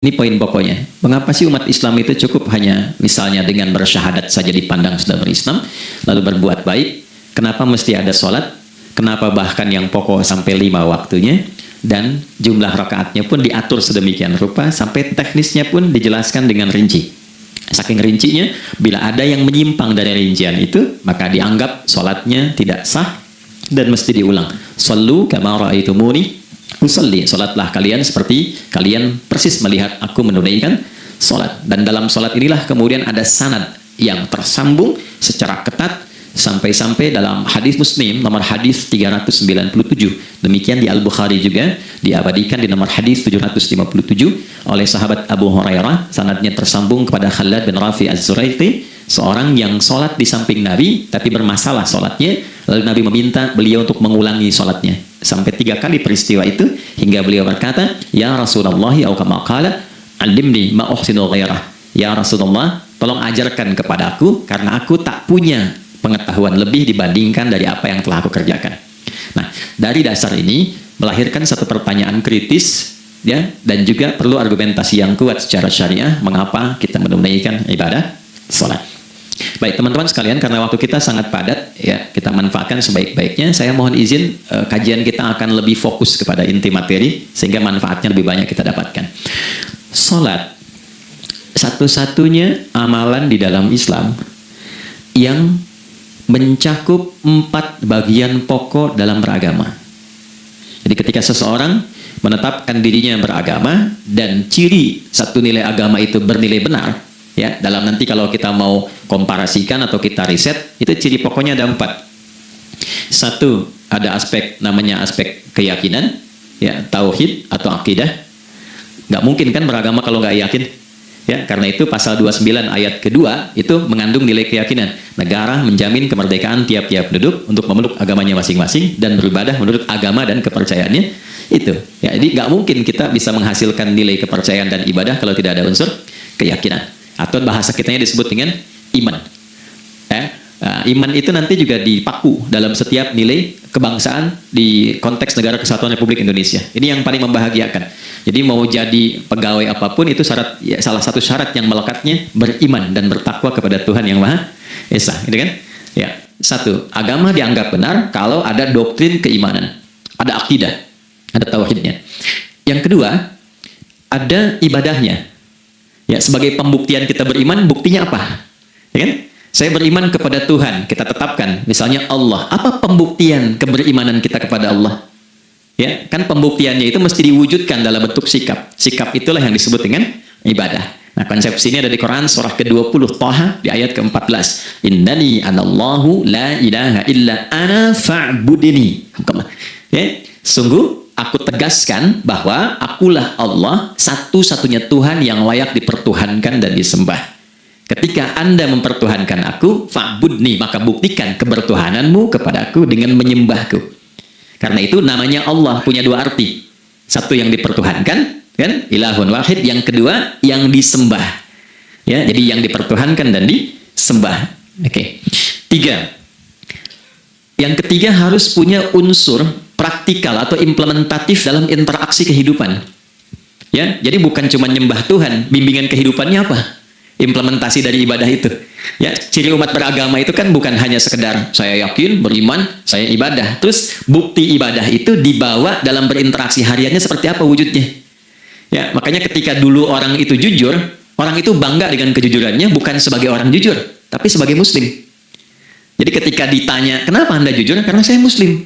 Ini poin pokoknya. Mengapa sih umat Islam itu cukup hanya misalnya dengan bersyahadat saja dipandang sudah berislam, lalu berbuat baik? Kenapa mesti ada sholat? Kenapa bahkan yang pokok sampai 5 waktunya? Dan jumlah rakaatnya pun diatur sedemikian rupa, sampai teknisnya pun dijelaskan dengan rinci. Saking rincinya, bila ada yang menyimpang dari rincian itu, maka dianggap sholatnya tidak sah dan mesti diulang. Shallu kama ra'aitumuni usolli, sholatlah kalian seperti kalian persis melihat aku menunaikan sholat. Dan dalam sholat inilah kemudian ada sanad yang tersambung secara ketat sampai-sampai dalam hadis Muslim nomor hadis 397. Demikian di Al-Bukhari juga diabadikan di nomor hadis 757 oleh sahabat Abu Hurairah. Sanadnya tersambung kepada Khalad bin Rafi Az-Zuraiti, seorang yang sholat di samping Nabi tapi bermasalah sholatnya, lalu Nabi meminta beliau untuk mengulangi sholatnya sampai 3 kali peristiwa itu, hingga beliau berkata, ya Rasulullah au kama qala alimni ma uhsinu ghairah, ya Rasulullah tolong ajarkan kepadaku karena aku tak punya pengetahuan lebih dibandingkan dari apa yang telah aku kerjakan. Nah, dari dasar ini melahirkan satu pertanyaan kritis, ya, dan juga perlu argumentasi yang kuat secara syariah mengapa kita menunaikan ibadah sholat. Baik teman-teman sekalian, karena waktu kita sangat padat, ya, kita manfaatkan sebaik-baiknya. Saya mohon izin kajian kita akan lebih fokus kepada inti materi sehingga manfaatnya lebih banyak kita dapatkan. Sholat satu-satunya amalan di dalam Islam yang mencakup 4 bagian pokok dalam beragama. Jadi ketika seseorang menetapkan dirinya beragama dan ciri satu nilai agama itu bernilai benar, ya, dalam nanti kalau kita mau komparasikan atau kita riset, itu ciri pokoknya ada 4. Satu, ada aspek namanya aspek keyakinan, ya, tauhid atau akidah. Nggak mungkin kan beragama kalau nggak yakin, ya, karena itu pasal 29 ayat kedua itu mengandung nilai keyakinan. Negara menjamin kemerdekaan tiap-tiap penduduk untuk memeluk agamanya masing-masing dan beribadah menurut agama dan kepercayaannya itu. Ya, jadi nggak mungkin kita bisa menghasilkan nilai kepercayaan dan ibadah kalau tidak ada unsur keyakinan. Atau bahasa kitanya disebut dengan iman. Iman itu nanti juga dipaku dalam setiap nilai kebangsaan di konteks Negara Kesatuan Republik Indonesia. Ini yang paling membahagiakan. Jadi mau jadi pegawai apapun itu syarat, ya, salah satu syarat yang melekatnya beriman dan bertakwa kepada Tuhan Yang Maha Esa, gitu kan? Ya, satu, agama dianggap benar kalau ada doktrin keimanan, ada akidah, ada tauhidnya. Yang kedua, ada ibadahnya. Ya, sebagai pembuktian kita beriman, buktinya apa? Ya kan? Saya beriman kepada Tuhan, kita tetapkan, misalnya Allah. Apa pembuktian keberimanan kita kepada Allah? Ya, kan pembuktiannya itu mesti diwujudkan dalam bentuk sikap. Sikap itulah yang disebut dengan ibadah. Nah, konsepsi ini ada di Quran surah ke-20 Thaha di ayat ke-14. Innani anallahu la ilaha illa ana fa'budini. Ya, sungguh aku tegaskan bahwa akulah Allah, satu-satunya Tuhan yang layak dipertuhankan dan disembah. Ketika Anda mempertuhankan aku, fa'budni, maka buktikan kebertuhananmu kepadaku dengan menyembahku. Karena itu namanya Allah punya 2 arti. Satu yang dipertuhankan, kan? Ilahun wahid. Yang kedua yang disembah. Ya, jadi yang dipertuhankan dan disembah. Oke. 3. Yang ketiga harus punya unsur praktikal atau implementatif dalam interaksi kehidupan. Ya, jadi bukan cuma nyembah Tuhan, bimbingan kehidupannya apa? Implementasi dari ibadah itu. Ya, ciri umat beragama itu kan bukan hanya sekedar saya yakin, beriman, saya ibadah. Terus bukti ibadah itu dibawa dalam berinteraksi hariannya seperti apa wujudnya. Ya, makanya ketika dulu orang itu jujur, orang itu bangga dengan kejujurannya bukan sebagai orang jujur, tapi sebagai muslim. Jadi ketika ditanya, "Kenapa Anda jujur?" "Karena saya muslim."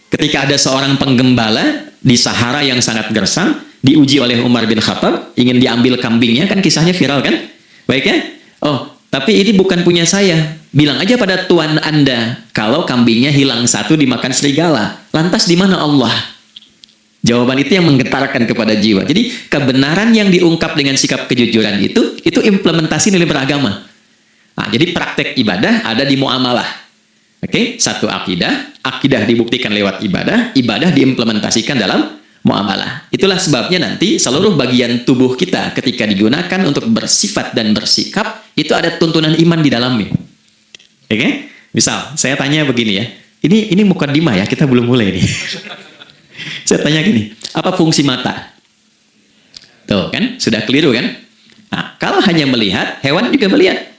Ketika ada seorang penggembala di Sahara yang sangat gersang, diuji oleh Umar bin Khattab, ingin diambil kambingnya, kan kisahnya viral kan? Baik ya? Oh, tapi ini bukan punya saya. Bilang aja pada tuan Anda, kalau kambingnya hilang satu dimakan serigala. Lantas di mana Allah? Jawaban itu yang menggetarkan kepada jiwa. Jadi kebenaran yang diungkap dengan sikap kejujuran itu implementasi nilai beragama. Nah, jadi praktek ibadah ada di muamalah. Oke, satu akidah, akidah dibuktikan lewat ibadah, ibadah diimplementasikan dalam muamalah. Itulah sebabnya nanti seluruh bagian tubuh kita ketika digunakan untuk bersifat dan bersikap itu ada tuntunan iman di dalamnya. Oke? Misal saya tanya begini ya. Ini mukadimah ya, kita belum mulai nih. Saya tanya gini, apa fungsi mata? Tuh kan, sudah keliru kan? Nah, kalau hanya melihat, hewan juga melihat.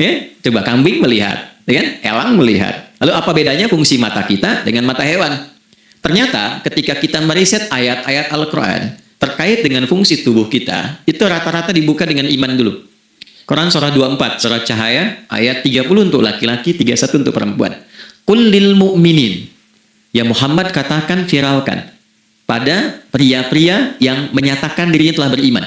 Ya, coba kambing melihat, ya kan? Elang melihat. Lalu apa bedanya fungsi mata kita dengan mata hewan? Ternyata ketika kita meriset ayat-ayat Al-Quran terkait dengan fungsi tubuh kita, itu rata-rata dibuka dengan iman dulu. Quran surah 24, surah Cahaya, ayat 30 untuk laki-laki, 31 untuk perempuan. Qul lil mu'minin. Ya Muhammad, katakan, viralkan pada pria-pria yang menyatakan dirinya telah beriman.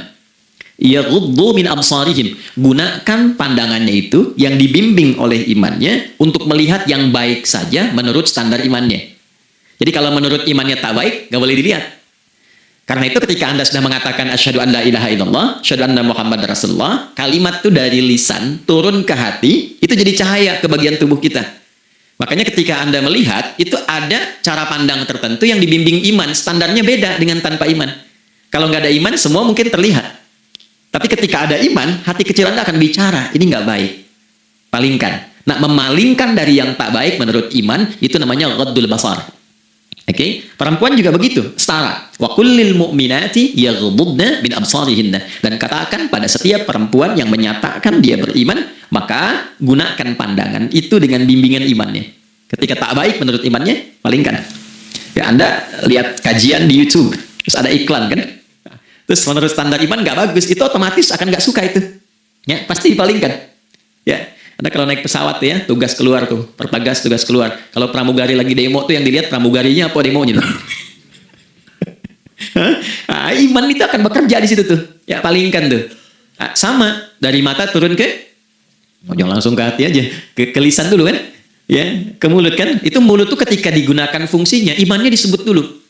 Yaghuddu min absarihim. Gunakan pandangannya itu yang dibimbing oleh imannya untuk melihat yang baik saja menurut standar imannya. Jadi kalau menurut imannya tak baik, nggak boleh dilihat. Karena itu ketika Anda sudah mengatakan asyhadu an la ilaha illallah, asyhadu anna Muhammad Rasulullah, kalimat itu dari lisan turun ke hati, itu jadi cahaya ke bagian tubuh kita. Makanya ketika Anda melihat, itu ada cara pandang tertentu yang dibimbing iman, standarnya beda dengan tanpa iman. Kalau nggak ada iman, semua mungkin terlihat. Tapi ketika ada iman, hati kecil Anda akan bicara, ini nggak baik. Palingkan. Nah, memalingkan dari yang tak baik menurut iman, itu namanya ghaddul basar. Oke? Perempuan juga begitu, setara. Wa kullil mu'minati yaghdudna min absarihinna. Dan katakan pada setiap perempuan yang menyatakan dia beriman, maka gunakan pandangan itu dengan bimbingan imannya. Ketika tak baik menurut imannya, palingkan. Ya, Anda lihat kajian di YouTube, terus ada iklan kan? Terus menurut standar iman nggak bagus, itu otomatis akan nggak suka itu. Ya, pasti dipalingkan. Ya, Anda kalau naik pesawat ya, tugas keluar tuh, pertagas tugas keluar. Kalau pramugari lagi demo tuh yang dilihat pramugarinya apa demonya tuh. Nah, iman itu akan bekerja di situ tuh. Ya, palingkan tuh. Nah, sama dari mata turun ke, jangan langsung ke hati aja, ke lisan dulu kan? Ya, ke mulut kan? Itu mulut tuh ketika digunakan fungsinya, imannya disebut dulu.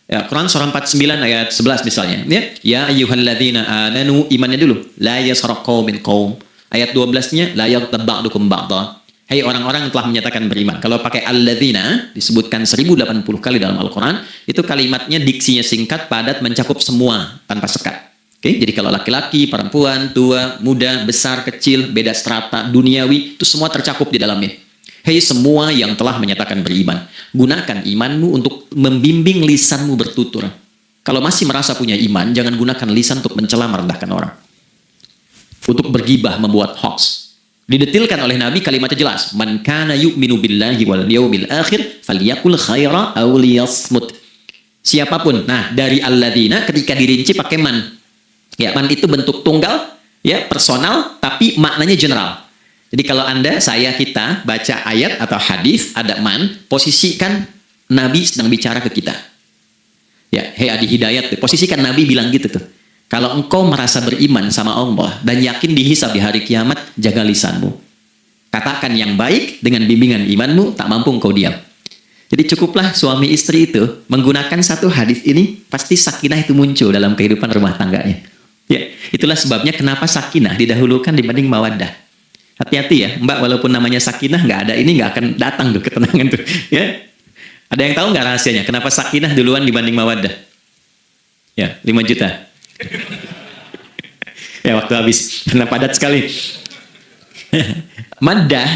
Ya, Quran surah 49 ayat 11 misalnya. Ya ayyuhalladzina amanu, imannya dulu. La yasraq qaumin qaum. Ayat 12-nya la yaghtab ba'dukum ba'dha. Hai orang-orang yang telah menyatakan beriman. Kalau pakai alladzina disebutkan 1080 kali dalam Al-Qur'an, itu kalimatnya diksinya singkat, padat, mencakup semua tanpa sekat. Oke, jadi kalau laki-laki, perempuan, tua, muda, besar, kecil, beda strata, duniawi, itu semua tercakup di dalamnya. Hei semua yang telah menyatakan beriman, gunakan imanmu untuk membimbing lisanmu bertutur. Kalau masih merasa punya iman, jangan gunakan lisan untuk mencela merendahkan orang. Untuk bergibah, membuat hoax. Didetilkan oleh Nabi, kalimatnya jelas. Man kana yu'minu billahi wal yawmil akhir falyakul khaira aw liyasmut. Siapapun. Nah, dari alladzina ketika dirinci pakai man. Ya, man itu bentuk tunggal, ya, personal, tapi maknanya general. Jadi kalau Anda, saya, kita baca ayat atau hadis ada man, posisikan Nabi sedang bicara ke kita. Ya, hei Adi Hidayat, posisikan Nabi bilang gitu tuh. Kalau engkau merasa beriman sama Allah dan yakin dihisab di hari kiamat, jaga lisanmu. Katakan yang baik dengan bimbingan imanmu, tak mampu engkau diam. Jadi cukuplah suami istri itu menggunakan satu hadis ini, pasti sakinah itu muncul dalam kehidupan rumah tangganya. Ya, itulah sebabnya kenapa sakinah didahulukan dibanding mawaddah. Hati-hati ya, Mbak, walaupun namanya sakinah, nggak ada ini, nggak akan datang tuh ketenangan tuh. Ya, ada yang tahu nggak rahasianya? Kenapa sakinah duluan dibanding mawaddah? Ya, 5 juta. Ya, waktu habis, karena padat sekali. Maddah,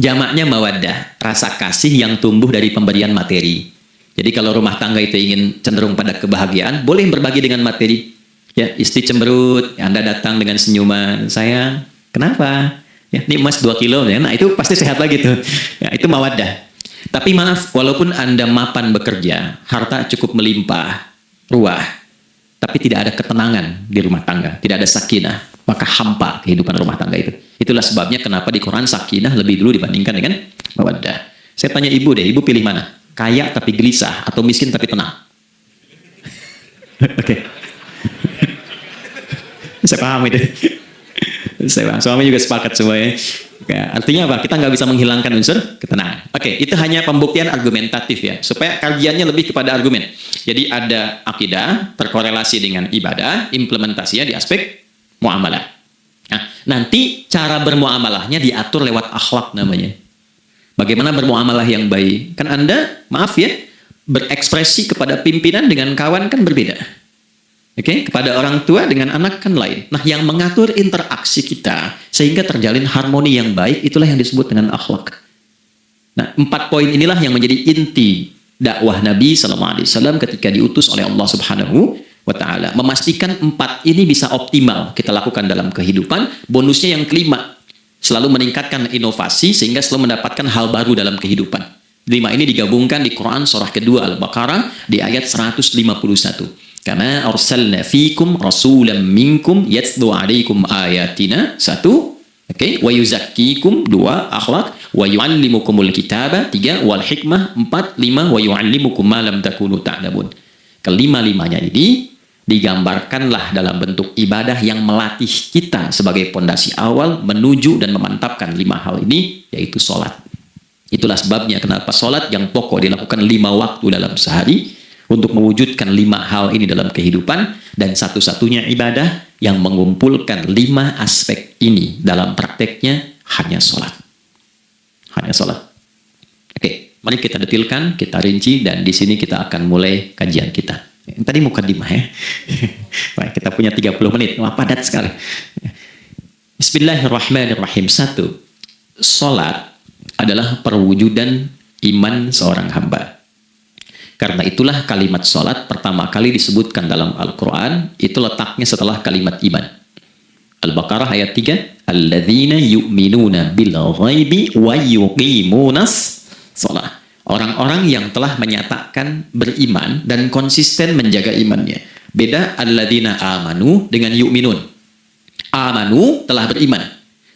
jamaknya mawaddah, rasa kasih yang tumbuh dari pemberian materi. Jadi kalau rumah tangga itu ingin cenderung pada kebahagiaan, boleh berbagi dengan materi. Ya, istri cemberut, ya, Anda datang dengan senyuman, sayang, kenapa? Ya, ini emas 2 kilo, ya. Nah itu pasti sehat lagi tuh. Ya, itu mawaddah. Tapi maaf, walaupun Anda mapan bekerja, harta cukup melimpah, ruah, tapi tidak ada ketenangan di rumah tangga, tidak ada sakinah, maka hampa kehidupan rumah tangga itu. Itulah sebabnya kenapa di Quran sakinah lebih dulu dibandingkan dengan mawaddah. Saya tanya ibu deh, ibu pilih mana? Kaya tapi gelisah atau miskin tapi tenang? Oke. Saya paham itu. Suami juga sepakat semuanya. Ya, artinya apa? Kita nggak bisa menghilangkan unsur ketenangan. Oke, itu hanya pembuktian argumentatif ya, supaya kajiannya lebih kepada argumen. Jadi ada akidah terkorelasi dengan ibadah, implementasinya di aspek muamalah. Nah, nanti cara bermuamalahnya diatur lewat akhlak namanya. Bagaimana bermuamalah yang baik? Kan Anda, maaf ya, berekspresi kepada pimpinan dengan kawan kan berbeda. Oke, kepada orang tua dengan anak kan lain. Nah, yang mengatur interaksi kita sehingga terjalin harmoni yang baik, itulah yang disebut dengan akhlak. Nah, 4 poin inilah yang menjadi inti dakwah Nabi SAW ketika diutus oleh Allah Subhanahu wa ta'ala. Memastikan 4 ini bisa optimal kita lakukan dalam kehidupan. Bonusnya yang kelima, selalu meningkatkan inovasi sehingga selalu mendapatkan hal baru dalam kehidupan. 5 ini digabungkan di Quran surah kedua Al-Baqarah di ayat 151. Kama arsalna fikum rasulam minkum yatlu alaikum ayatina. 1. Oke, wa yuzakkikum. 2. Akhlak. Wa yu'allimukumul kitaba. 3. Wal hikmah. 4. 5. Wa yu'allimukum ma lam takunu ta'lamun. Kelima-limanya ini digambarkanlah dalam bentuk ibadah yang melatih kita sebagai pondasi awal menuju dan memantapkan 5 hal ini, yaitu sholat. Itulah sebabnya kenapa sholat yang pokok dilakukan 5 waktu dalam sehari untuk mewujudkan 5 hal ini dalam kehidupan, dan satu-satunya ibadah yang mengumpulkan 5 aspek ini dalam prakteknya hanya sholat. Hanya sholat. Oke, mari kita detilkan, kita rinci, dan di sini kita akan mulai kajian kita. Tadi mukadimah ya. Baik, kita punya 30 menit. Wah, padat sekali. Bismillahirrahmanirrahim. 1. Sholat adalah perwujudan iman seorang hamba. Karena itulah kalimat sholat pertama kali disebutkan dalam Al-Quran, itu letaknya setelah kalimat iman. Al-Baqarah ayat 3. Alladzina yu'minuna bil ghaibi wa yuqimunas sholat. Orang-orang yang telah menyatakan beriman dan konsisten menjaga imannya. Beda alladzina amanu dengan yu'minun. Amanu telah beriman.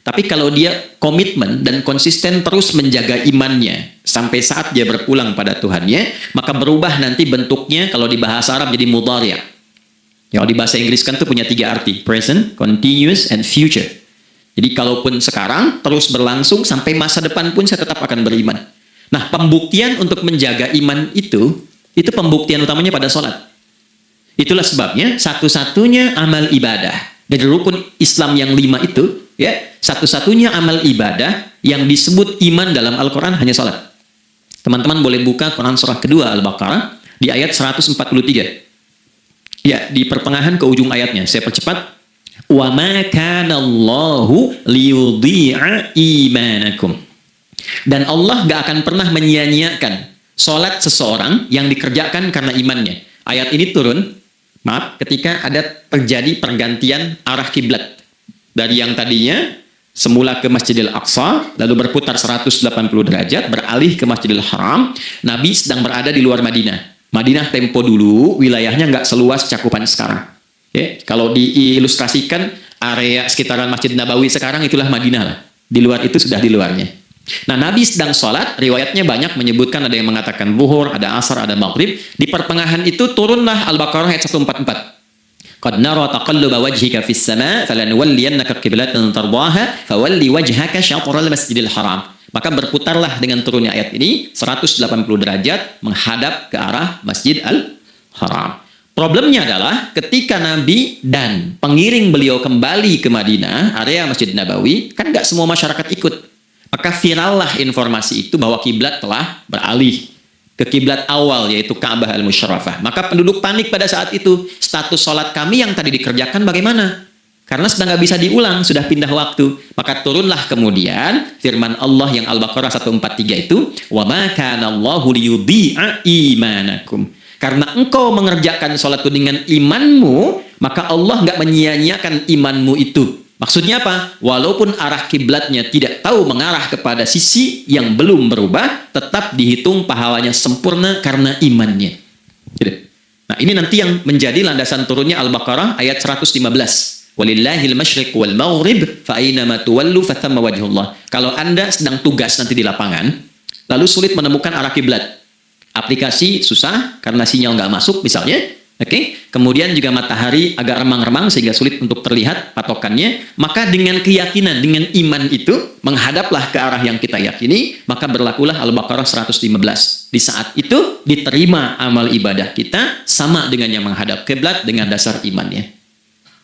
Tapi kalau dia komitmen dan konsisten terus menjaga imannya sampai saat dia berpulang pada Tuhannya, maka berubah nanti bentuknya kalau di bahasa Arab jadi mudhari'. Kalau di bahasa Inggris kan itu punya 3 arti. Present, continuous, and future. Jadi kalaupun sekarang terus berlangsung sampai masa depan pun saya tetap akan beriman. Nah, pembuktian untuk menjaga iman itu pembuktian utamanya pada sholat. Itulah sebabnya satu-satunya amal ibadah dari rukun Islam yang 5 itu, ya, satu-satunya amal ibadah yang disebut iman dalam Al-Quran hanya sholat. Teman-teman boleh buka Quran surah kedua Al-Baqarah di ayat 143. Ya, di pertengahan ke ujung ayatnya. Saya percepat. Wa ma kana Allahu liyudhi'a imanakum. Dan Allah gak akan pernah menyia-nyiakan sholat seseorang yang dikerjakan karena imannya. Ayat ini turun, ketika ada terjadi pergantian arah kiblat. Dari yang tadinya semula ke Masjidil Aqsa, lalu berputar 180 derajat, beralih ke Masjidil Haram. Nabi sedang berada di luar Madinah. Madinah tempo dulu, wilayahnya nggak seluas cakupan sekarang. Ya, kalau diilustrasikan, area sekitaran Masjid Nabawi sekarang itulah Madinah lah. Di luar itu sudah di luarnya. Nah, Nabi sedang sholat, riwayatnya banyak menyebutkan ada yang mengatakan zuhur, ada asar, ada maghrib. Di pertengahan itu turunlah Al-Baqarah ayat 144. Qad nara taqalluba wajhika fis sama' falanuwalliyannaka qiblatan tardaha fawalli wajhaka syatral masjidil haram. Maka berputarlah dengan turunnya ayat ini 180 derajat menghadap ke arah Masjid Al-Haram. Problemnya adalah ketika Nabi dan pengiring beliau kembali ke Madinah, area Masjid Nabawi, kan nggak semua masyarakat ikut. Maka virallah informasi itu bahwa kiblat telah beralih ke kiblat awal, yaitu Ka'bah Al-Musyarrafah. Maka penduduk panik pada saat itu. Status sholat kami yang tadi dikerjakan bagaimana? Karena sudah nggak bisa diulang, sudah pindah waktu. Maka turunlah kemudian firman Allah yang Al-Baqarah 143 itu, wa ma kana Allahu liyudhi'a imanakum. Karena engkau mengerjakan sholat itu dengan imanmu, maka Allah nggak menyia-nyiakan imanmu itu. Maksudnya apa? Walaupun arah kiblatnya tidak tahu mengarah kepada sisi yang belum berubah, tetap dihitung pahalanya sempurna karena imannya. Gitu. Nah, ini nanti yang menjadi landasan turunnya Al-Baqarah ayat 115. Walillahil masyriq wal maghrib fa aina ma tuwallu fa thamma wajhullah. Kalau Anda sedang tugas nanti di lapangan, lalu sulit menemukan arah kiblat. Aplikasi susah karena sinyal nggak masuk misalnya. Oke, kemudian juga matahari agak remang-remang sehingga sulit untuk terlihat patokannya. Maka dengan keyakinan, dengan iman itu, menghadaplah ke arah yang kita yakini, maka berlakulah Al-Baqarah 115. Di saat itu, diterima amal ibadah kita sama dengan yang menghadap kiblat dengan dasar imannya.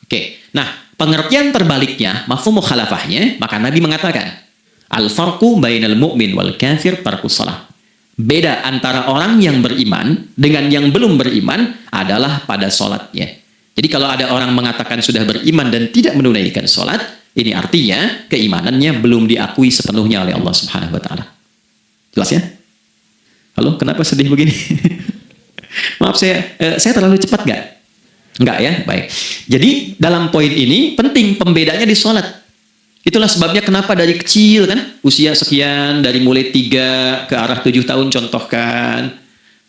Oke, nah pengertian terbaliknya, mafhum mukhalafahnya, maka Nabi mengatakan, Al-farqu bainal mu'min wal kafir tarkus shalah. Beda antara orang yang beriman dengan yang belum beriman adalah pada sholatnya. Jadi kalau ada orang mengatakan sudah beriman dan tidak menunaikan sholat, ini artinya keimanannya belum diakui sepenuhnya oleh Allah Subhanahu Wa Taala. Jelas ya? Halo, kenapa sedih begini? Maaf, saya terlalu cepat nggak? Enggak ya? Baik. Jadi dalam poin ini penting pembedanya di sholat. Itulah sebabnya kenapa dari kecil kan, usia sekian, dari mulai 3 ke arah 7 tahun contohkan.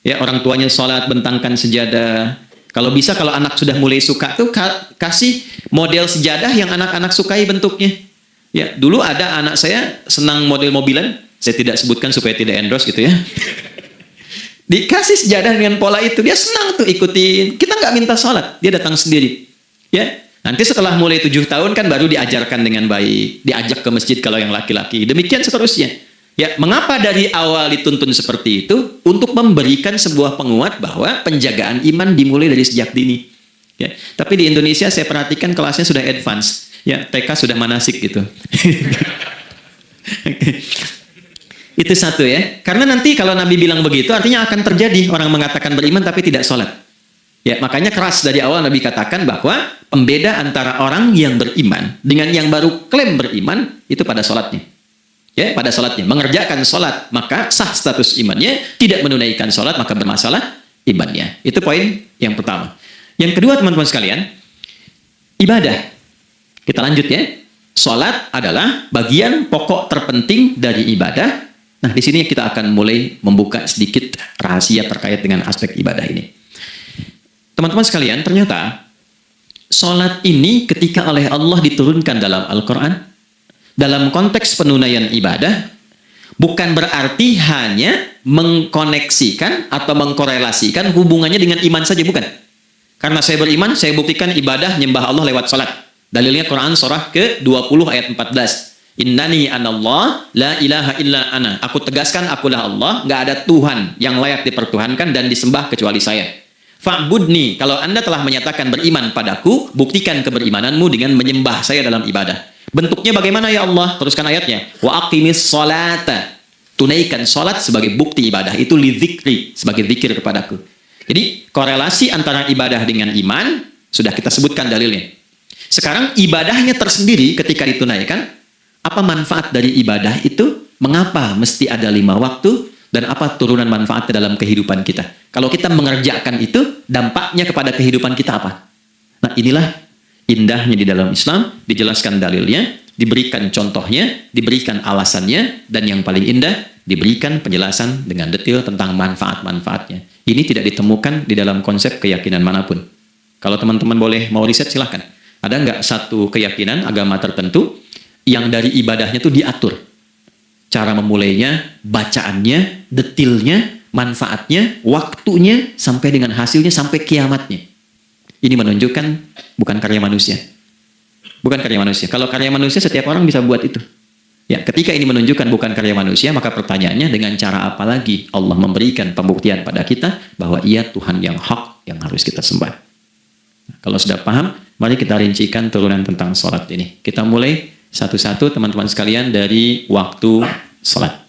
Ya, orang tuanya sholat, bentangkan sejadah. Kalau bisa, kalau anak sudah mulai suka tuh kasih model sejadah yang anak-anak sukai bentuknya. Ya, dulu ada anak saya senang model mobilan, saya tidak sebutkan supaya tidak endorse gitu ya. Dikasih sejadah dengan pola itu, dia senang tuh ikutin. Kita nggak minta sholat, dia datang sendiri. Ya, nanti setelah mulai 7 tahun kan baru diajarkan dengan baik, diajak ke masjid kalau yang laki-laki. Demikian seterusnya. Ya, mengapa dari awal dituntun seperti itu? Untuk memberikan sebuah penguat bahwa penjagaan iman dimulai dari sejak dini. Ya, tapi di Indonesia saya perhatikan kelasnya sudah advance. Ya, TK sudah manasik gitu. Itu satu ya. Karena nanti kalau Nabi bilang begitu, artinya akan terjadi orang mengatakan beriman tapi tidak sholat. Ya, makanya keras dari awal Nabi katakan bahwa pembeda antara orang yang beriman dengan yang baru klaim beriman itu pada sholatnya. Ya, pada sholatnya. Mengerjakan sholat, maka sah status imannya. Tidak menunaikan sholat, maka bermasalah imannya. Itu poin yang pertama. Yang kedua, teman-teman sekalian, ibadah. Kita lanjut ya. Sholat adalah bagian pokok terpenting dari ibadah. Nah, di sini kita akan mulai membuka sedikit rahasia terkait dengan aspek ibadah ini. Teman-teman sekalian, ternyata sholat ini ketika oleh Allah diturunkan dalam Al-Quran, dalam konteks penunaian ibadah, bukan berarti hanya mengkoneksikan atau mengkorelasikan hubungannya dengan iman saja, bukan. Karena saya beriman, saya buktikan ibadah nyembah Allah lewat sholat. Dalilnya Quran surah ke-20 ayat 14. Innani anallah la ilaha illa ana. Aku tegaskan akulah Allah, nggak ada Tuhan yang layak dipertuhankan dan disembah kecuali saya. Fa'budni, kalau Anda telah menyatakan beriman padaku, buktikan keberimananmu dengan menyembah saya dalam ibadah. Bentuknya bagaimana ya Allah? Teruskan ayatnya. Wa aqimis sholata. Tunaikan sholat sebagai bukti ibadah. Itu li dzikri, sebagai zikir kepadaku. Jadi korelasi antara ibadah dengan iman sudah kita sebutkan dalilnya. Sekarang ibadahnya tersendiri ketika ditunaikan. Apa manfaat dari ibadah itu? Mengapa mesti ada 5 waktu? Dan apa turunan manfaatnya dalam kehidupan kita? Kalau kita mengerjakan itu, dampaknya kepada kehidupan kita apa? Nah, inilah indahnya di dalam Islam, dijelaskan dalilnya, diberikan contohnya, diberikan alasannya, dan yang paling indah, diberikan penjelasan dengan detail tentang manfaat-manfaatnya. Ini tidak ditemukan di dalam konsep keyakinan manapun. Kalau teman-teman boleh mau riset, silahkan. Ada nggak satu keyakinan agama tertentu yang dari ibadahnya itu diatur? Cara memulainya, bacaannya, detailnya, manfaatnya, waktunya, sampai dengan hasilnya, sampai kiamatnya. Ini menunjukkan bukan karya manusia. Bukan karya manusia. Kalau karya manusia, setiap orang bisa buat itu. Ya, ketika ini menunjukkan bukan karya manusia, maka pertanyaannya dengan cara apa lagi Allah memberikan pembuktian pada kita bahwa Ia Tuhan yang hak yang harus kita sembah. Kalau sudah paham, mari kita rincikan turunan tentang sholat ini. Kita mulai satu-satu teman-teman sekalian dari waktu sholat.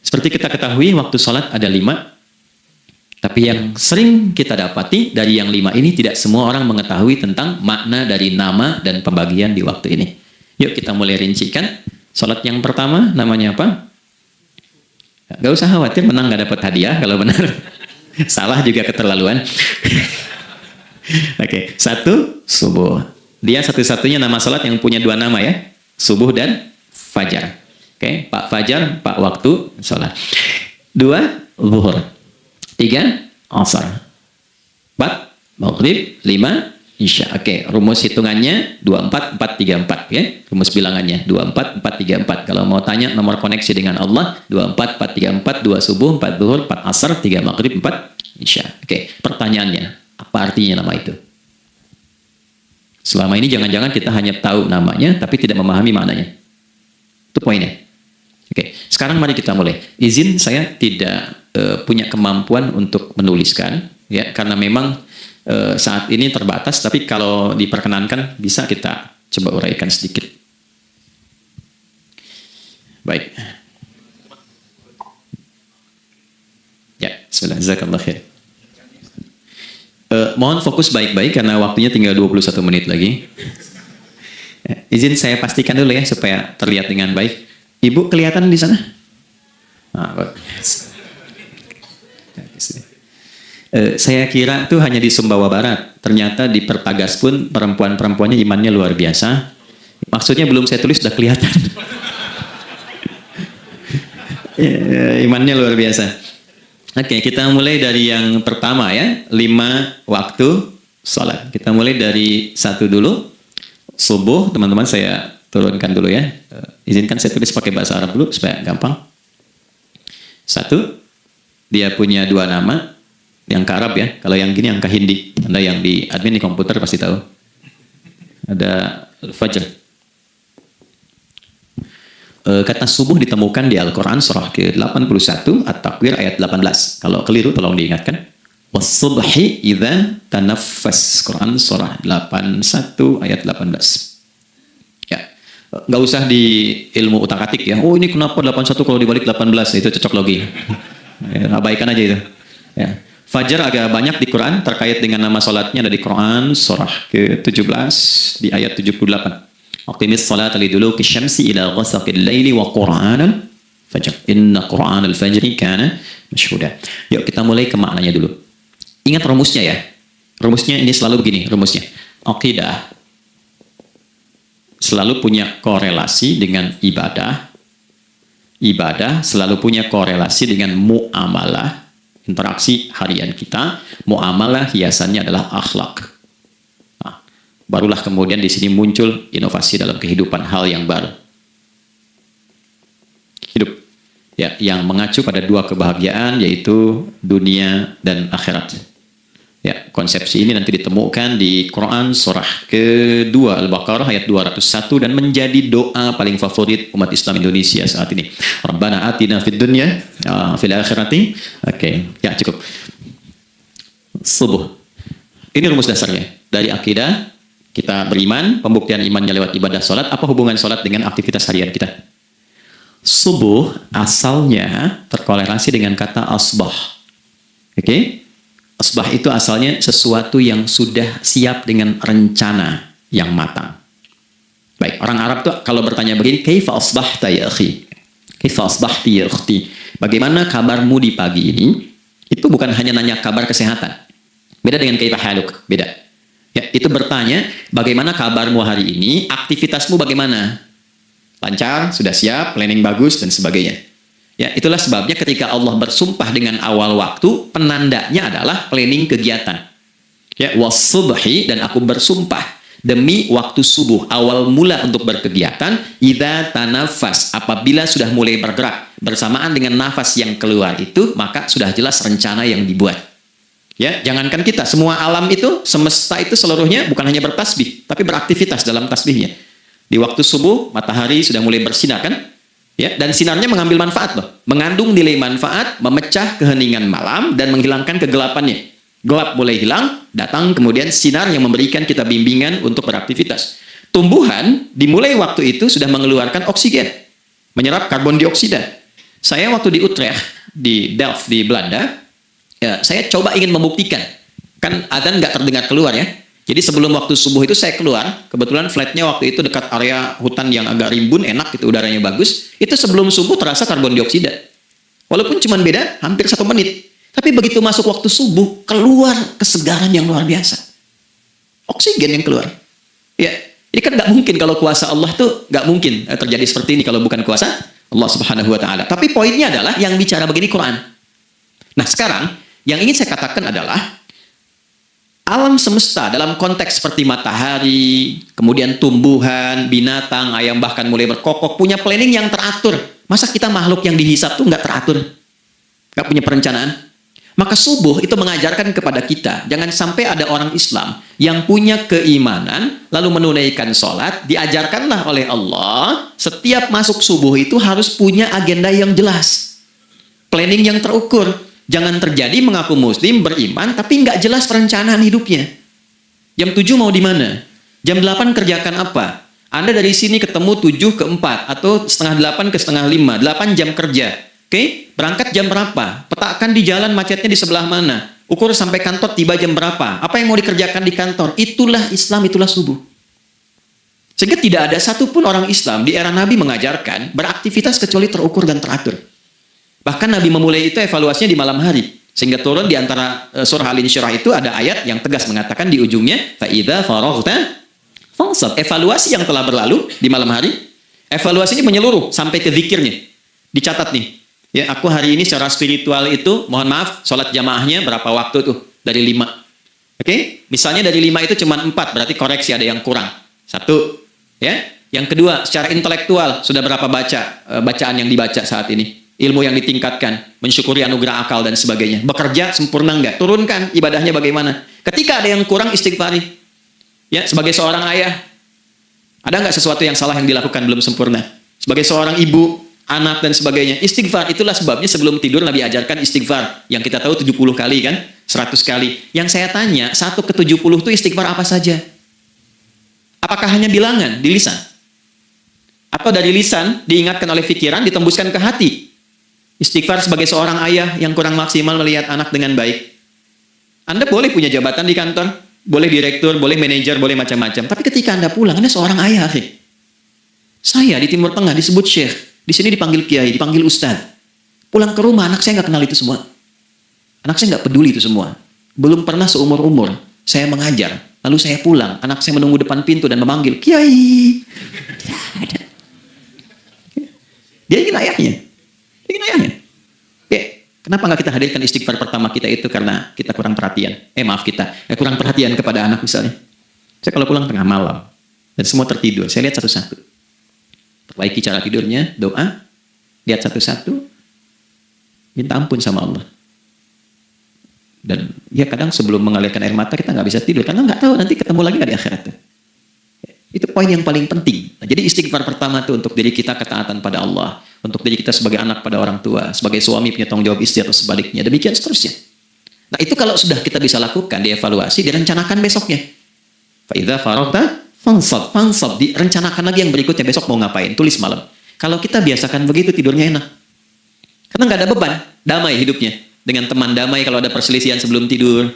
Seperti kita ketahui, waktu sholat ada 5. Tapi yang sering kita dapati dari yang 5 ini tidak semua orang mengetahui tentang makna dari nama dan pembagian di waktu ini. Yuk kita mulai rincikan. Sholat yang pertama namanya apa? Gak usah khawatir, menang gak dapat hadiah kalau benar. Salah juga keterlaluan. Oke, 1, subuh. Dia satu-satunya nama sholat yang punya 2 nama ya. Subuh dan fajar. Oke, Pak Fajar, Pak waktu sholat. 2, zuhur. 3, asar. 4, maghrib. 5, isya. Oke, rumus hitungannya 24, 4, 3, 4. Ya. Rumus bilangannya 24, 4, 3, 4. Kalau mau tanya nomor koneksi dengan Allah, 24, 4, 3, 4, 2 subuh, 4 zuhur, 4 asar, 3 maghrib, 4 isya. Oke, pertanyaannya, apa artinya nama itu? Selama ini jangan-jangan kita hanya tahu namanya, tapi tidak memahami maknanya. Itu poinnya. Oke, sekarang mari kita mulai. Izin saya tidak punya kemampuan untuk menuliskan, ya, karena memang saat ini terbatas. Tapi kalau diperkenankan, bisa kita coba uraikan sedikit. Baik. Ya, bismillah. Jazakallah khair. Mohon fokus baik-baik karena waktunya tinggal 21 menit lagi. Izin saya pastikan dulu ya supaya terlihat dengan baik. Ibu kelihatan di sana? Saya kira itu hanya di Sumbawa Barat. Ternyata di Pertagas pun perempuan-perempuannya imannya luar biasa. Maksudnya belum saya tulis sudah kelihatan. Imannya luar biasa. Oke, kita mulai dari yang pertama ya. 5 waktu sholat. Kita mulai dari 1 dulu. Subuh, teman-teman saya turunkan dulu ya. Izinkan saya tulis pakai bahasa Arab dulu supaya gampang. 1, dia punya 2 nama. Yang ke Arab ya, kalau yang gini yang ke Hindi. Anda yang di admin di komputer pasti tahu. Ada Fajr. Kata subuh ditemukan di Al-Quran surah ke-81 At-Takwir ayat 18. Kalau keliru tolong diingatkan. Was-subhi idza tanaffas. Quran surah 81 ayat 18. Ya. Nggak usah di ilmu utak-atik ya. Oh ini kenapa 81 kalau dibalik 18? Itu cocok logi. Ya, abaikan aja itu. Ya. Fajar agak banyak di Quran terkait dengan nama salatnya ada di Quran surah ke-17 di ayat 78. Aqimis salata liduluki syamsi ila ghasaqil laili wa qur'anal fajr. Inna qur'anal fajri kana mashhuda. Yuk kita mulai ke maknanya dulu. Ingat rumusnya ya. Rumusnya ini selalu begini rumusnya. Aqidah selalu punya korelasi dengan ibadah. Ibadah selalu punya korelasi dengan muamalah. Interaksi harian kita, muamalah hiasannya adalah akhlak. Nah, barulah kemudian di sini muncul inovasi dalam kehidupan, hal yang baru. Hidup ya, yang mengacu pada 2 kebahagiaan yaitu dunia dan akhirat. Ya, konsepsi ini nanti ditemukan di Quran surah ke-2 Al-Baqarah ayat 201 dan menjadi doa paling favorit umat Islam Indonesia saat ini. Rabbana atina fid dunya fil akhirati. Oke, ya cukup. Subuh. Ini rumus dasarnya. Dari akidah kita beriman, pembuktian imannya lewat ibadah salat. Apa hubungan salat dengan aktivitas harian kita? Subuh asalnya terkorelasi dengan kata asbah. Oke? Asbah itu asalnya sesuatu yang sudah siap dengan rencana yang matang. Baik, orang Arab tuh kalau bertanya begini, kaifa asbahta ya akhi? Kaifa asbahti ya ukhti? Bagaimana kabarmu di pagi ini? Itu bukan hanya nanya kabar kesehatan. Beda dengan kaifa haluk, beda. Ya, itu bertanya, bagaimana kabarmu hari ini? Aktivitasmu bagaimana? Lancar, sudah siap, planning bagus dan sebagainya. Ya, itulah sebabnya ketika Allah bersumpah dengan awal waktu, penandanya adalah planning kegiatan. Ya, was-subhi dan aku bersumpah demi waktu subuh, awal mula untuk berkegiatan, idza tanafas, apabila sudah mulai bergerak bersamaan dengan nafas yang keluar itu, maka sudah jelas rencana yang dibuat. Ya, jangankan kita, semua alam itu, semesta itu seluruhnya bukan hanya bertasbih, tapi beraktivitas dalam tasbihnya. Di waktu subuh, matahari sudah mulai bersinar kan? Ya, dan sinarnya mengambil manfaat loh, mengandung nilai manfaat, memecah keheningan malam dan menghilangkan kegelapannya. Gelap mulai hilang, datang kemudian sinar yang memberikan kita bimbingan untuk beraktivitas. Tumbuhan dimulai waktu itu sudah mengeluarkan oksigen, menyerap karbon dioksida. Saya waktu di Utrecht, di Delft di Belanda, ya, saya coba ingin membuktikan, kan adzan nggak terdengar keluar ya. Jadi sebelum waktu subuh itu saya keluar, kebetulan flatnya waktu itu dekat area hutan yang agak rimbun, enak gitu, udaranya bagus. Itu sebelum subuh terasa karbon dioksida. Walaupun cuma beda hampir 1 menit. Tapi begitu masuk waktu subuh, keluar kesegaran yang luar biasa. Oksigen yang keluar. Ya, ini kan nggak mungkin kalau kuasa Allah tuh nggak mungkin terjadi seperti ini kalau bukan kuasa Allah Subhanahu Wa Taala. Tapi poinnya adalah yang bicara begini Quran. Nah sekarang yang ingin saya katakan adalah alam semesta dalam konteks seperti matahari, kemudian tumbuhan, binatang, ayam bahkan mulai berkokok, punya planning yang teratur. Masa kita makhluk yang dihisap tuh nggak teratur? Nggak punya perencanaan? Maka subuh itu mengajarkan kepada kita, jangan sampai ada orang Islam yang punya keimanan, lalu menunaikan sholat, diajarkanlah oleh Allah, setiap masuk subuh itu harus punya agenda yang jelas. Planning yang terukur. Jangan terjadi mengaku muslim, beriman, tapi nggak jelas perencanaan hidupnya. Jam 7 mau di mana? Jam 8 kerjakan apa? Anda dari sini ketemu 7 ke 4, atau setengah 8 ke setengah 5, 8 jam kerja. Oke? Berangkat jam berapa? Petakan di jalan macetnya di sebelah mana? Ukur sampai kantor tiba jam berapa? Apa yang mau dikerjakan di kantor? Itulah Islam, itulah subuh. Sehingga tidak ada satupun orang Islam di era Nabi mengajarkan beraktivitas kecuali terukur dan teratur. Bahkan Nabi memulai itu evaluasinya di malam hari. Sehingga turun di antara surah Al-Insyirah itu ada ayat yang tegas mengatakan di ujungnya fa idza faraghta fansab. Evaluasi yang telah berlalu di malam hari, evaluasi ini menyeluruh sampai ke zikirnya. Dicatat nih. Ya, aku hari ini secara spiritual itu, mohon maaf, sholat jamaahnya berapa waktu tuh? Dari 5. Oke? Misalnya dari 5 itu cuma 4, berarti koreksi ada yang kurang. 1. Ya. Yang kedua, secara intelektual sudah berapa bacaan yang dibaca saat ini? Ilmu yang ditingkatkan, mensyukuri anugerah akal dan sebagainya. Bekerja sempurna enggak? Turunkan ibadahnya bagaimana? Ketika ada yang kurang, istighfari. Ya, sebagai seorang ayah, ada nggak sesuatu yang salah yang dilakukan belum sempurna? Sebagai seorang ibu, anak dan sebagainya, istighfar. Itulah sebabnya sebelum tidur Nabi ajarkan istighfar. Yang kita tahu 70 kali kan? 100 kali. Yang saya tanya, 1 ke 70 itu istighfar apa saja? Apakah hanya bilangan di lisan? Atau dari lisan diingatkan oleh pikiran, ditembuskan ke hati? Istighfar sebagai seorang ayah yang kurang maksimal melihat anak dengan baik. Anda boleh punya jabatan di kantor, boleh direktur, boleh manajer, boleh macam-macam. Tapi ketika Anda pulang, Anda seorang ayah. Saya di Timur Tengah disebut syekh, di sini dipanggil kiai, dipanggil ustadz. Pulang ke rumah, anak saya nggak kenal itu semua. Anak saya nggak peduli itu semua. Belum pernah seumur-umur saya mengajar. Lalu saya pulang, anak saya menunggu depan pintu dan memanggil, kiai. Dia ingin ayahnya. Kenapa nggak kita hadirkan istighfar pertama kita itu karena kita kurang perhatian? Kurang perhatian kepada anak misalnya. Saya kalau pulang tengah malam dan semua tertidur, saya lihat satu-satu. Perbaiki cara tidurnya, doa, lihat satu-satu, minta ampun sama Allah. Dan ya kadang sebelum mengalirkan air mata kita nggak bisa tidur karena nggak tahu nanti ketemu lagi nggak di akhirat. Itu poin yang paling penting. Nah, jadi istighfar pertama itu untuk diri kita ketaatan pada Allah, untuk diri kita sebagai anak pada orang tua, sebagai suami punya tanggung jawab istri atau sebaliknya, demikian seterusnya. Nah itu kalau sudah kita bisa lakukan, dievaluasi, direncanakan besoknya. Fa idza faraghta fansab, direncanakan lagi yang berikutnya, besok mau ngapain, tulis malam. Kalau kita biasakan begitu, tidurnya enak. Karena nggak ada beban, damai hidupnya. Dengan teman damai kalau ada perselisihan sebelum tidur.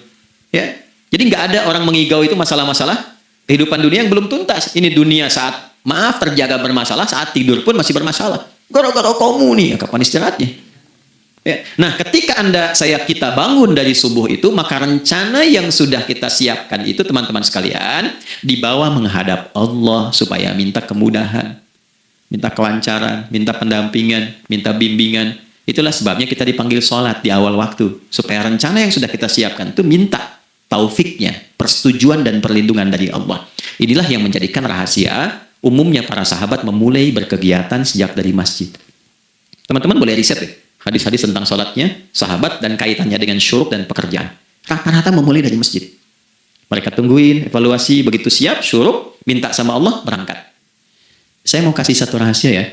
Ya, jadi nggak ada orang mengigau itu masalah-masalah kehidupan dunia yang belum tuntas. Ini dunia saat terjaga bermasalah, saat tidur pun masih bermasalah. Gara-gara kamu nih, kapan istirahatnya? Ya. Nah, ketika kita bangun dari subuh itu, maka rencana yang sudah kita siapkan itu, teman-teman sekalian, dibawa menghadap Allah supaya minta kemudahan, minta kelancaran, minta pendampingan, minta bimbingan. Itulah sebabnya kita dipanggil sholat di awal waktu, supaya rencana yang sudah kita siapkan itu minta taufiknya, persetujuan dan perlindungan dari Allah. Inilah yang menjadikan rahasia umumnya para sahabat memulai berkegiatan sejak dari masjid. Teman-teman boleh riset deh, hadis-hadis tentang sholatnya sahabat dan kaitannya dengan syuruk dan pekerjaan. Rata-rata memulai dari masjid. Mereka tungguin, evaluasi, begitu siap, syuruk, minta sama Allah, berangkat. Saya mau kasih satu rahasia ya.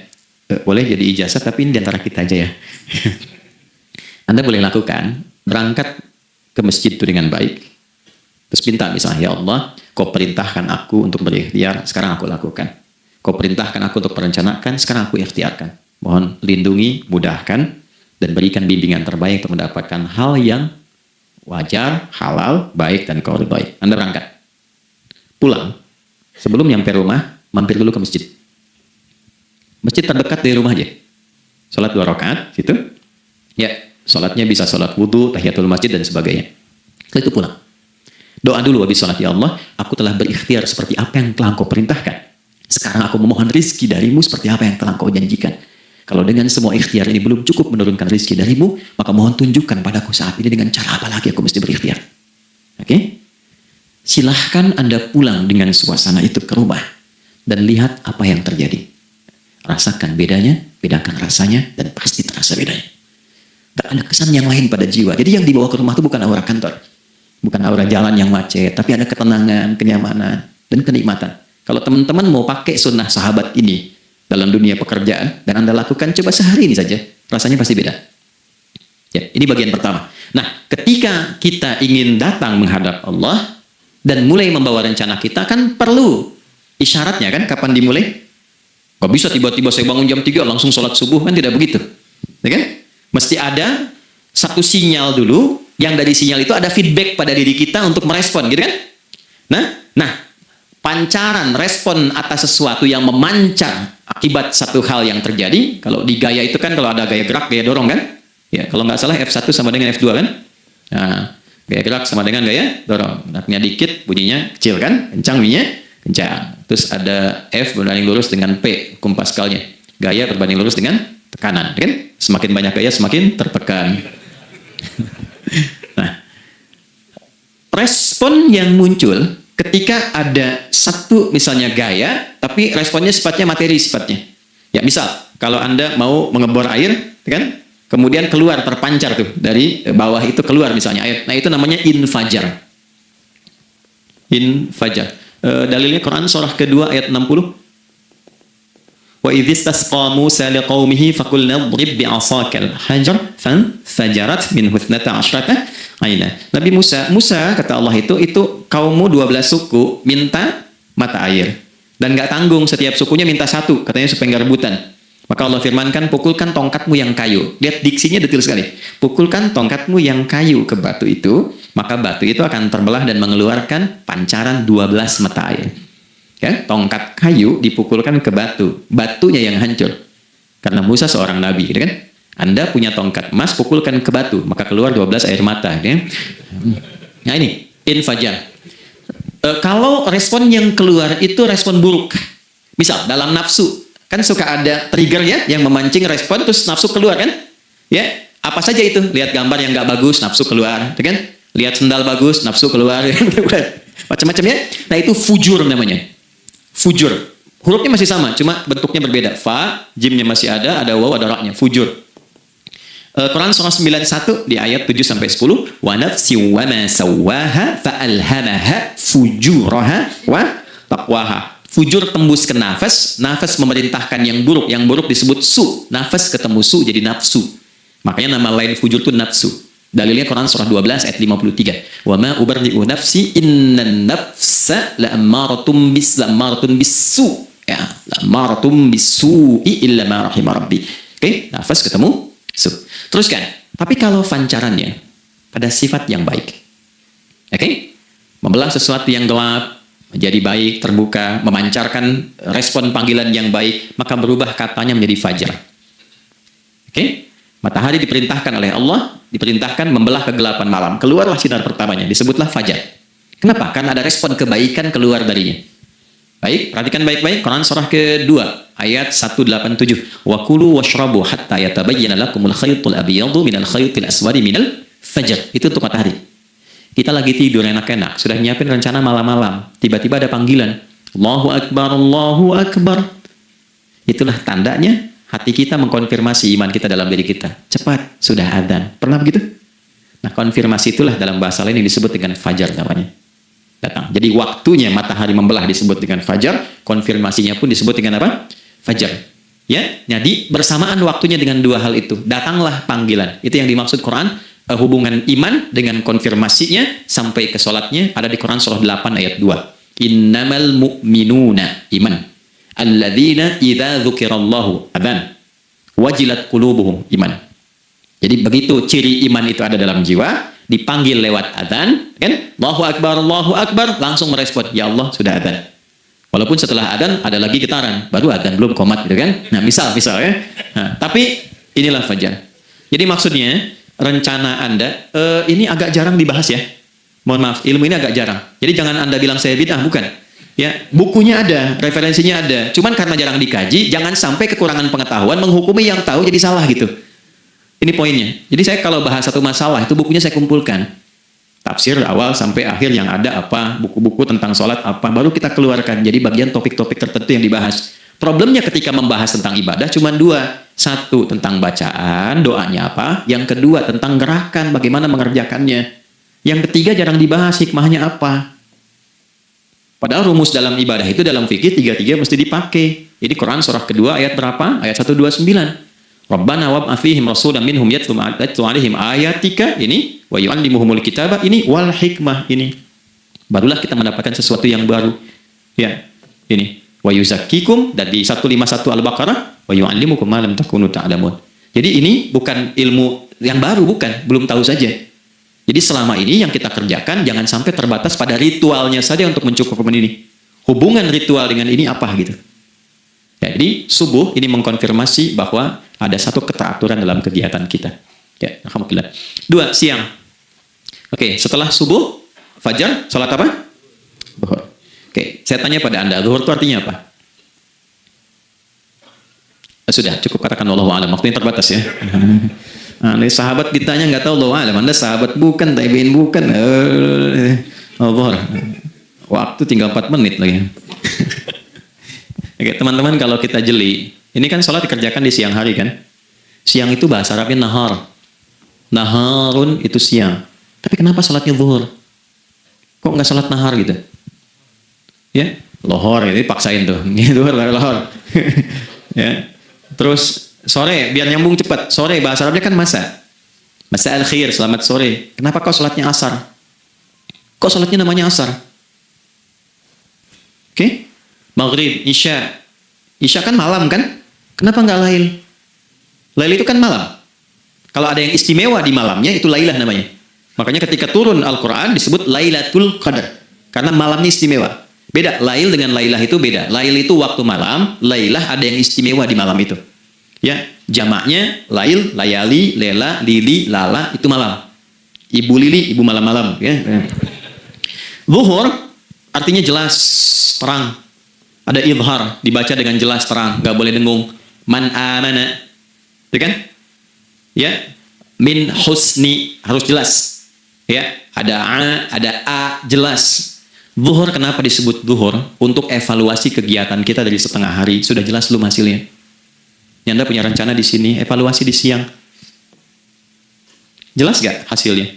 Boleh jadi ijazah, tapi ini di antara kita aja ya. Anda boleh lakukan, berangkat ke masjid itu dengan baik. Terus minta misalnya, ya Allah, kau perintahkan aku untuk berikhtiar, sekarang aku lakukan. Kau perintahkan aku untuk merencanakan, sekarang aku ikhtiarkan. Mohon lindungi, mudahkan, dan berikan bimbingan terbaik untuk mendapatkan hal yang wajar, halal, baik, dan kau ridhoi. Anda berangkat. Pulang, sebelum nyampe rumah, mampir dulu ke masjid. Masjid terdekat dari rumah aja. Sholat 2 rakaat, gitu. Ya, sholatnya bisa sholat wudhu, tahiyatul masjid, dan sebagainya. Setelah itu pulang. Doa dulu habis sholat, ya Allah, aku telah berikhtiar seperti apa yang telah Engkau perintahkan. Sekarang aku memohon rizki darimu seperti apa yang telah Engkau janjikan. Kalau dengan semua ikhtiar ini belum cukup menurunkan rizki darimu, maka mohon tunjukkan padaku saat ini dengan cara apa lagi aku mesti berikhtiar. Oke? Silahkan Anda pulang dengan suasana itu ke rumah dan lihat apa yang terjadi. Rasakan bedanya, bedakan rasanya, dan pasti terasa bedanya. Gak ada kesan yang lain pada jiwa. Jadi yang dibawa ke rumah itu bukan aura kantor. Bukan aura jalan yang macet, tapi ada ketenangan, kenyamanan, dan kenikmatan. Kalau teman-teman mau pakai sunnah sahabat ini dalam dunia pekerjaan, dan Anda lakukan coba sehari ini saja, rasanya pasti beda. Ya, ini bagian pertama. Nah, ketika kita ingin datang menghadap Allah, dan mulai membawa rencana kita, kan perlu isyaratnya kan, kapan dimulai? Gak bisa tiba-tiba saya bangun jam 3 langsung sholat subuh, kan tidak begitu. Ya kan? Mesti ada satu sinyal dulu, yang dari sinyal itu ada feedback pada diri kita untuk merespon, gitu kan? Nah, pancaran respon atas sesuatu yang memancar akibat satu hal yang terjadi. Kalau di gaya itu kan, kalau ada gaya gerak, gaya dorong kan? Ya, kalau nggak salah F1 sama dengan F2 kan? Nah, gaya gerak sama dengan gaya dorong. Geraknya dikit, bunyinya kecil kan? Kencang bunyinya, kencang. Terus ada F berbanding lurus dengan P, hukum Pascalnya. Gaya berbanding lurus dengan tekanan, kan? Semakin banyak gaya, semakin tertekan. Nah, respon yang muncul ketika ada satu misalnya gaya, tapi responnya sifatnya materi sifatnya. Ya, misal kalau Anda mau mengebor air, kan? Kemudian keluar terpancar tuh dari bawah itu keluar misalnya air. Nah, itu namanya infajar. Infajar. Dalilnya Quran surah kedua ayat 60. Wa idzistasqa Musa liqaumihi faqulna idrib bi'asakal hajar fanfajarat minhu 12 aina. Nabi Musa kata Allah itu kaummu 12 suku minta mata air dan nggak tanggung, setiap sukunya minta satu, katanya supaya nggak rebutan. Maka Allah firmankan, pukulkan tongkatmu yang kayu. Lihat diksinya detail sekali. Pukulkan tongkatmu yang kayu ke batu itu, maka batu itu akan terbelah dan mengeluarkan pancaran 12 mata air. Ya, tongkat kayu dipukulkan ke batu, batunya yang hancur. Karena Musa seorang nabi, gitu kan? Anda punya tongkat emas, pukulkan ke batu, maka keluar 12 air mata. Ya? Nah ini, infajar. Kalau respon yang keluar itu respon buruk. Misal, dalam nafsu, kan suka ada trigger ya, yang memancing respon, terus nafsu keluar kan? Ya, apa saja itu? Lihat gambar yang nggak bagus, nafsu keluar. Gitu kan? Lihat sendal bagus, nafsu keluar. Macam-macam ya. Nah itu fujur namanya. Fujur. Hurufnya masih sama, cuma bentuknya berbeda. Fa, jimnya masih ada waw, ada ra-nya. Fujur. Quran surah 91 di ayat 7 sampai 10. Wa nafsi wa ma sawwaha fa alhamaha fujuraha wa taqwaha. Fujur tembus ke nafas, nafas memerintahkan yang buruk disebut su. Nafas ketemu su jadi nafsu. Makanya nama lain fujur itu nafsu. Dalilnya Quran surah 12 ayat 53. Wa ma ubarri'u nafsi innan nafsa la'ammaratun bisu. Ya, la'ammaratun bisu'i illa ma rahima rabbi. Oke, nafas ketemu su. Teruskan. Tapi kalau pancarannya pada sifat yang baik. Oke? Membelah sesuatu yang gelap menjadi baik, terbuka, memancarkan respon panggilan yang baik, maka berubah katanya menjadi fajar. Oke? Matahari diperintahkan oleh Allah, diperintahkan membelah kegelapan malam. Keluarlah sinar pertamanya, disebutlah fajar. Kenapa? Karena ada respon kebaikan keluar darinya. Baik, perhatikan baik-baik. Quran surah kedua, ayat 187. Wa kulu washrabu hatta yatabayyana lakumul khaytul abyadu minal khaytil aswadi minal fajr. Itu untuk matahari. Kita lagi tidur enak-enak, sudah nyiapin rencana malam-malam. Tiba-tiba ada panggilan. Allahu Akbar, Allahu Akbar. Itulah tandanya hati kita mengkonfirmasi iman kita dalam diri kita. Cepat, sudah adzan. Pernah begitu? Nah, konfirmasi itulah dalam bahasa lain yang disebut dengan fajar namanya. Datang. Jadi waktunya matahari membelah disebut dengan fajar, konfirmasinya pun disebut dengan apa? Fajar. Ya, jadi bersamaan waktunya dengan dua hal itu. Datanglah panggilan. Itu yang dimaksud Quran, hubungan iman dengan konfirmasinya sampai ke sholatnya ada di Quran surah 8 ayat 2. Innamal mu'minuna iman. Alladzina idza dzukirallahu adzan wajilat qulubuhum iman. Jadi begitu ciri iman itu ada dalam jiwa, dipanggil lewat adzan, kan? Allahu Akbar, langsung merespon, ya Allah sudah adzan. Walaupun setelah adzan ada lagi getaran, baru adzan belum qomat gitu kan. Nah, misal ya. Nah, tapi inilah fajar. Jadi maksudnya rencana Anda ini agak jarang dibahas ya. Mohon maaf, ilmu ini agak jarang. Jadi jangan Anda bilang saya bid'ah, bukan. Ya, bukunya ada, referensinya ada. Cuman karena jarang dikaji, jangan sampai kekurangan pengetahuan menghukumi yang tahu jadi salah gitu. Ini poinnya. Jadi saya kalau bahas satu masalah, itu bukunya saya kumpulkan. Tafsir awal sampai akhir yang ada apa, buku-buku tentang sholat apa, baru kita keluarkan. Jadi bagian topik-topik tertentu yang dibahas. Problemnya ketika membahas tentang ibadah cuma dua. Satu, tentang bacaan, doanya apa. Yang kedua, tentang gerakan, bagaimana mengerjakannya. Yang ketiga, jarang dibahas hikmahnya apa. Padahal rumus dalam ibadah itu dalam fikih tiga-tiga mesti dipakai. Jadi Quran surah kedua ayat berapa? Ayat 129. Rabbana wab'ats fihim rasulan minhum yatlu 'alaihim ayatika ini wa yu'allimuhumul kitaba ini wal hikmah ini. Barulah kita mendapatkan sesuatu yang baru. Ya, ini wa yuzakkikum dan di 151 Al-Baqarah wa yu'allimukum ma lam takunu ta'lamun. Jadi ini bukan ilmu yang baru, bukan, belum tahu saja. Jadi selama ini yang kita kerjakan jangan sampai terbatas pada ritualnya saja untuk mencukupkan ini. Hubungan ritual dengan ini apa gitu. Jadi subuh ini mengkonfirmasi bahwa ada satu keteraturan dalam kegiatan kita. Ya, alhamdulillah. Dua, siang. Oke, setelah subuh, fajar, sholat apa? Zuhur. Oke, saya tanya pada Anda, zuhur itu artinya apa? Sudah, cukup katakan wallahu a'lam. Waktunya terbatas ya. Nah, ini sahabat ditanya nggak tahu wallahu a'lam. Anda sahabat bukan, tabi'in bukan. Zuhur. Waktu tinggal 4 menit lagi. Oke, teman-teman, kalau kita jeli, ini kan sholat dikerjakan di siang hari kan? Siang itu bahasa Arabnya nahar. Naharun itu siang. Tapi kenapa sholatnya zuhur? Kok nggak sholat nahar gitu? Ya, lohor ini paksain tuh. Zuhur lohor. Ya. Terus sore biar nyambung cepat. Sore bahasa Arabnya kan masa. Masa al-khair, selamat sore. Kenapa kau sholatnya asar? Kok sholatnya namanya asar? Oke? Maghrib, Isya. Isya kan malam kan? Kenapa nggak lail? Lail itu kan malam. Kalau ada yang istimewa di malamnya, itu lailah namanya. Makanya ketika turun Al-Quran disebut Lailatul Qadar. Karena malamnya istimewa. Beda, lail dengan lailah itu beda. Lail itu waktu malam, lailah ada yang istimewa di malam itu. Ya, jamaknya lail, layali, lela, lili, lala, itu malam. Ibu lili, ibu malam-malam. Ya. Zuhur artinya jelas, terang. Ada idhar, dibaca dengan jelas, terang. Nggak boleh dengung. Man amana. Ya kan? Ya, min husni, harus jelas. Ya, ada a, jelas. Zuhur kenapa disebut zuhur? Untuk evaluasi kegiatan kita dari setengah hari. Sudah jelas belum hasilnya? Ya, Anda punya rencana di sini, evaluasi di siang. Jelas gak hasilnya?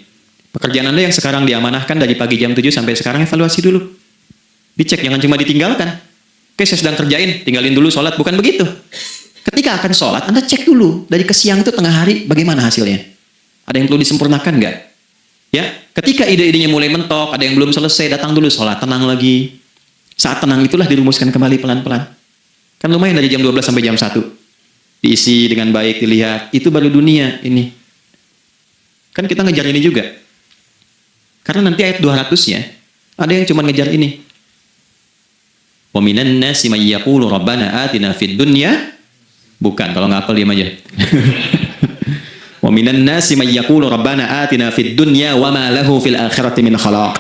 Pekerjaan Anda yang sekarang diamanahkan dari pagi jam 7 sampai sekarang, evaluasi dulu. Dicek, jangan cuma ditinggalkan. Oke, saya sedang kerjain, tinggalin dulu sholat. Bukan begitu. Ketika akan sholat, Anda cek dulu. Dari ke siang itu tengah hari, bagaimana hasilnya? Ada yang perlu disempurnakan nggak? Ya, ketika ide-idenya mulai mentok, ada yang belum selesai, datang dulu sholat, tenang lagi. Saat tenang itulah dirumuskan kembali pelan-pelan. Kan lumayan dari jam 12 sampai jam 1. Diisi dengan baik, dilihat. Itu baru dunia ini. Kan kita ngejar ini juga. Karena nanti ayat 200-nya, ada yang cuma ngejar ini. Wa minan nasi may yaqulu rabbana atina fid dunya. Bukan, kalau nggak hafal diam aja. Wa minan nasi may yaqulu rabbana atina fid dunya wa ma lahu fil akhirati min khalaq.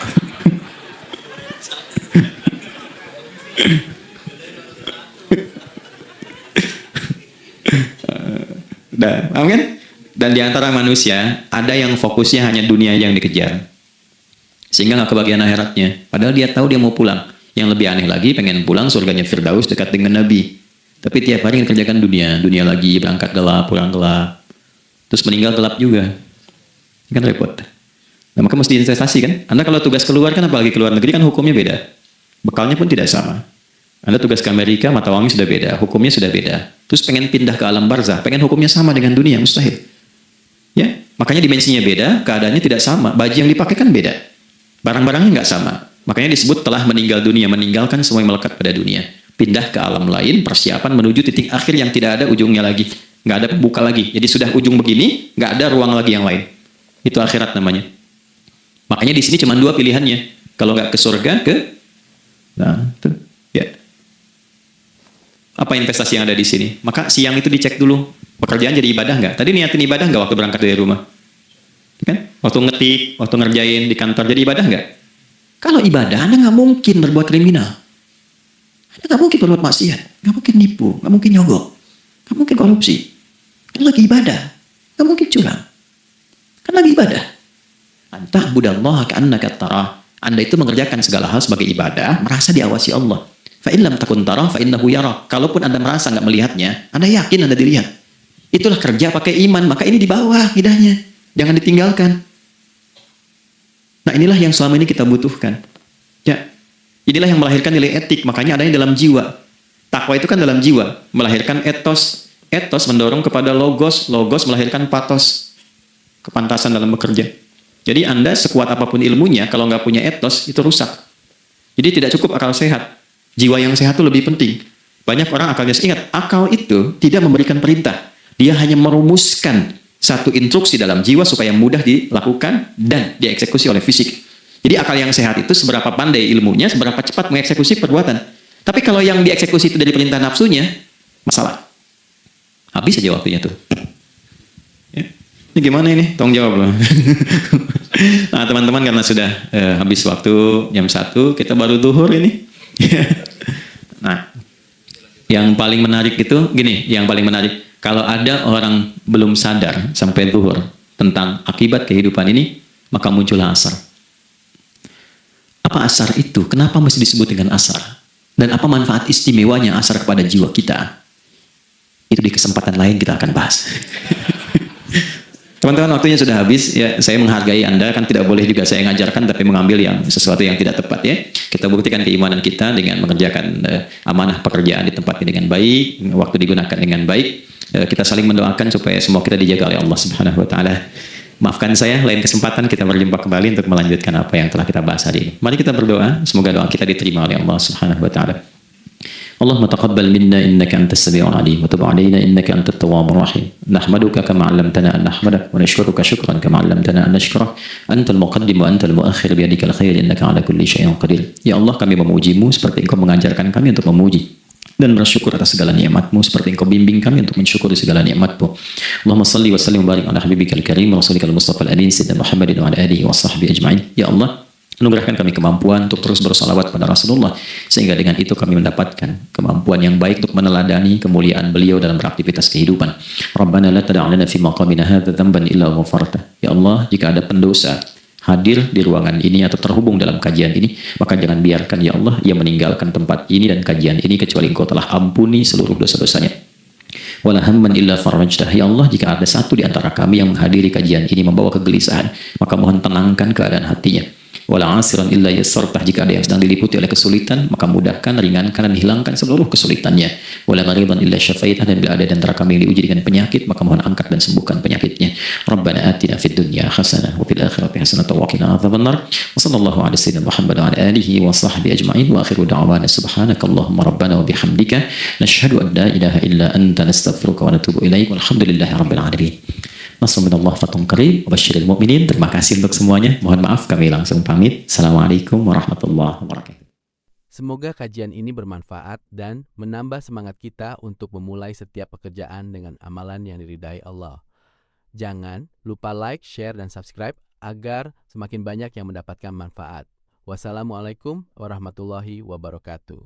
Paham kan? Dan di antara manusia ada yang fokusnya hanya dunia yang dikejar. Sehingga nggak kebagian akhiratnya. Padahal dia tahu dia mau pulang. Yang lebih aneh lagi, pengen pulang surganya Firdaus dekat dengan Nabi. Tapi tiap hari kerjakan dunia lagi, berangkat gelap, pulang gelap. Terus meninggal gelap juga. Ini kan repot. Nah, maka mesti investasi kan? Anda kalau tugas keluar kan, apalagi keluar negeri kan hukumnya beda. Bekalnya pun tidak sama. Anda tugas ke Amerika, mata uangnya sudah beda, hukumnya sudah beda. Terus pengen pindah ke alam barzah, pengen hukumnya sama dengan dunia, mustahil. Ya, makanya dimensinya beda, keadaannya tidak sama. Baju yang dipakai kan beda. Barang-barangnya nggak sama. Makanya disebut telah meninggal dunia, meninggalkan semua yang melekat pada dunia. Pindah ke alam lain, persiapan menuju titik akhir yang tidak ada ujungnya lagi. Nggak ada pembuka lagi. Jadi sudah ujung begini, nggak ada ruang lagi yang lain. Itu akhirat namanya. Makanya di sini cuma 2 pilihannya. Kalau nggak ke surga, nah, itu. Ya. Apa investasi yang ada di sini? Maka siang itu dicek dulu. Pekerjaan jadi ibadah nggak? Tadi niatin ibadah nggak waktu berangkat dari rumah? Kan? Waktu ngetik, waktu ngerjain di kantor, jadi ibadah nggak? Kalau ibadah, Anda nggak mungkin berbuat kriminal. Anda nggak mungkin berbuat maksiat. Nggak mungkin nipu. Nggak mungkin nyogok. Nggak mungkin korupsi. Kan lagi ibadah. Nggak mungkin curang. Kan lagi ibadah. Antah budallaha ka'annaka tarah. Anda itu mengerjakan segala hal sebagai ibadah, merasa diawasi Allah. Fa'in lam takun tarah, fa'innahu yarah. Kalaupun Anda merasa nggak melihatnya, Anda yakin Anda dilihat. Itulah kerja pakai iman. Maka ini di bawah hidahnya. Jangan ditinggalkan. Nah, inilah yang selama ini kita butuhkan. Ya, inilah yang melahirkan nilai etik. Makanya adanya dalam jiwa. Takwa itu kan dalam jiwa. Melahirkan etos. Etos mendorong kepada logos. Logos melahirkan patos. Kepantasan dalam bekerja. Jadi Anda sekuat apapun ilmunya, kalau nggak punya etos, itu rusak. Jadi tidak cukup akal sehat. Jiwa yang sehat itu lebih penting. Banyak orang akalnya, ingat, akal itu tidak memberikan perintah. Dia hanya merumuskan satu instruksi dalam jiwa supaya mudah dilakukan dan dieksekusi oleh fisik. Jadi akal yang sehat itu seberapa pandai ilmunya, seberapa cepat mengeksekusi perbuatan. Tapi kalau yang dieksekusi itu dari perintah nafsunya, masalah. Habis saja waktunya tuh. Ya. Ini gimana ini? Tolong jawab loh. Nah, teman-teman karena sudah habis waktu jam 1, kita baru duhur ini. Nah, yang paling menarik itu gini, yang paling menarik kalau ada orang belum sadar sampai duhur tentang akibat kehidupan ini, maka muncullah asar. Apa asar itu? Kenapa mesti disebut dengan asar? Dan apa manfaat istimewanya asar kepada jiwa kita? Itu di kesempatan lain kita akan bahas. Teman-teman, waktunya sudah habis. Ya, saya menghargai Anda, kan tidak boleh juga saya ngajarkan tapi mengambil yang sesuatu yang tidak tepat ya. Kita buktikan keimanan kita dengan mengerjakan amanah pekerjaan di tempat ini dengan baik, waktu digunakan dengan baik. Kita saling mendoakan supaya semua kita dijaga oleh Allah Subhanahu wa taala. Maafkan saya, lain kesempatan kita berjumpa kembali untuk melanjutkan apa yang telah kita bahas hari ini. Mari kita berdoa, semoga doa kita diterima oleh Allah Subhanahu wa taala. اللهم تقبل منا إنك أنت السميع العليم وتب علينا إنك أنت التواب الرحيم نحمدك كما علمتنا أن نحمدك ونشكرك شكرا كما علمتنا أن نشكرك أنت المقدم وأنت المؤخر بيدك الخير إنك على كل شيء قدير. Ya Allah, kami memujimu seperti Engkau mengajarkan kami untuk memuji dan bersyukur atas segala nikmat-Mu seperti Engkau bimbing kami untuk mensyukuri segala nikmat-Mu. Allahumma salli wa sallim wa barik ala habibikal karim rasulikal mustafa al-amin sayyidina Muhammadin wa ala alihi wa sahbihi ajma'in. Ya Allah, anugerahkan kami kemampuan untuk terus bersalawat pada Rasulullah, sehingga dengan itu kami mendapatkan kemampuan yang baik untuk meneladani kemuliaan beliau dalam beraktivitas kehidupan. Rabbana la tada' lana fi maqamina hadza dhanban illa ghafarta. Ya Allah, jika ada pendosa hadir di ruangan ini atau terhubung dalam kajian ini, maka jangan biarkan ya Allah ia meninggalkan tempat ini dan kajian ini kecuali Engkau telah ampuni seluruh dosa-dosanya. Wala hamman illa farajtah. Ya Allah, jika ada satu di antara kami yang menghadiri kajian ini membawa kegelisahan, maka mohon tenangkan keadaan hatinya. Wala asiran illa yassartah. Jika ada yang sedang diliputi oleh kesulitan, maka mudahkan, ringankan, dan hilangkan seluruh kesulitannya. Wala maridan illa syafaitah. Dan bila ada di antara kami yang diuji dengan penyakit, maka mohon angkat dan sembuhkan penyakitnya. Rabbana atina fid dunya hasanah wa fil akhirati hasanah wa qina adzabannar. Wa sallallahu ala sayyidina Muhammad wa ala alihi wa sahbihi ajma'in. Wa akhiru da'wana subhanakallahumma rabbana wa bihamdika nashhadu an la ilaha illa anta nastaghfiruka wa natubu ilaik. Walhamdulillahi rabbil alamin. Nasrullah fatun qarib wa basyiril mu'minin. Terima kasih untuk semuanya. Mohon maaf kami langsung pamit. Assalamualaikum warahmatullahi wabarakatuh. Semoga kajian ini bermanfaat dan menambah semangat kita untuk memulai setiap pekerjaan dengan amalan yang diridai Allah. Jangan lupa like, share, dan subscribe agar semakin banyak yang mendapatkan manfaat. Wassalamualaikum warahmatullahi wabarakatuh.